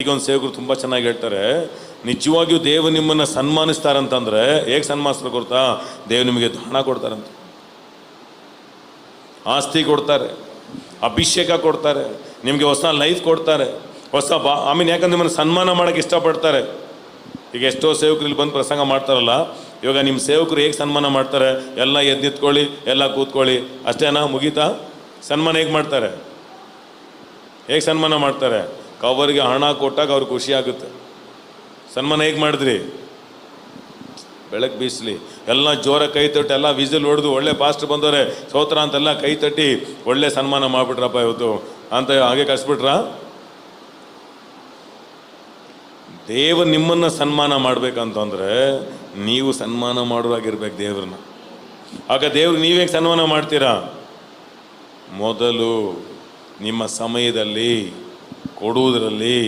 ಈಗ ಒಂದು ಸೇವಕರು ತುಂಬ ಚೆನ್ನಾಗಿ ಹೇಳ್ತಾರೆ, ನಿಜವಾಗಿಯೂ ದೇವ ನಿಮ್ಮನ್ನು ಸನ್ಮಾನಿಸ್ತಾರಂತಂದ್ರೆ ಹೇಗೆ ಸನ್ಮಾನಿಸ್ತಾರೆ ಗೊತ್ತಾ? ದೇವ್ ನಿಮಗೆ ಹಣ ಕೊಡ್ತಾರಂತ, ಆಸ್ತಿ ಕೊಡ್ತಾರೆ, ಅಭಿಷೇಕ ಕೊಡ್ತಾರೆ, ನಿಮಗೆ ಹೊಸ ಲೈಫ್ ಕೊಡ್ತಾರೆ, ಹೊಸ ಆಮೇಲೆ ಯಾಕಂದ್ರೆ ನಿಮ್ಮನ್ನು ಸನ್ಮಾನ ಮಾಡೋಕ್ಕೆ ಇಷ್ಟಪಡ್ತಾರೆ. ಈಗ ಎಷ್ಟೋ ಸೇವಕರು ಇಲ್ಲಿ ಬಂದು ಪ್ರಸಂಗ ಮಾಡ್ತಾರಲ್ಲ, ಇವಾಗ ನಿಮ್ಮ ಸೇವಕರು ಹೇಗೆ ಸನ್ಮಾನ ಮಾಡ್ತಾರೆ? ಎಲ್ಲ ಎದ್ದು ನಿಂತ್ಕೊಳ್ಳಿ, ಎಲ್ಲ ಕೂತ್ಕೊಳ್ಳಿ, ಅಷ್ಟೇನಾ? ಮುಗೀತಾ? ಸನ್ಮಾನ ಹೇಗೆ ಮಾಡ್ತಾರೆ? ಹೇಗೆ ಸನ್ಮಾನ ಮಾಡ್ತಾರೆ? ಅವರಿಗೆ ಹಣ ಕೊಟ್ಟಾಗ ಅವ್ರಿಗೆ ಖುಷಿ ಆಗುತ್ತೆ. ಸನ್ಮಾನ ಹೇಗೆ ಮಾಡಿದ್ರಿ? ಬೆಳಗ್ಗೆ ಬೀಸಲಿ, ಎಲ್ಲ ಜೋರ ಕೈ ತಟ್ಟಿ, ಎಲ್ಲ ವಿಸಿಲ್ ಹೊಡೆದು ಒಳ್ಳೆ ಪಾಸ್ಟ್ ಬಂದವ್ರೆ ಸ್ತೋತ್ರ ಅಂತೆಲ್ಲ ಕೈ ತಟ್ಟಿ ಒಳ್ಳೆ ಸನ್ಮಾನ ಮಾಡಿಬಿಟ್ರಪ್ಪ ಇವತ್ತು ಅಂತ ಹಾಗೆ ಕಳಿಸ್ಬಿಟ್ರಾ? ದೇವ ನಿಮ್ಮನ್ನು ಸನ್ಮಾನ ಮಾಡಬೇಕಂತಂದ್ರೆ ನೀವು ಸನ್ಮಾನ ಮಾಡೋರಾಗಿರ್ಬೇಕು ದೇವ್ರನ್ನ. ಆಗ ದೇವ್ರು ನೀವೇ ಸನ್ಮಾನ ಮಾಡ್ತೀರಾ? ಮೊದಲು ನಿಮ್ಮ ಸಮಯದಲ್ಲಿ ಕೊಡುವುದರಲ್ಲಿ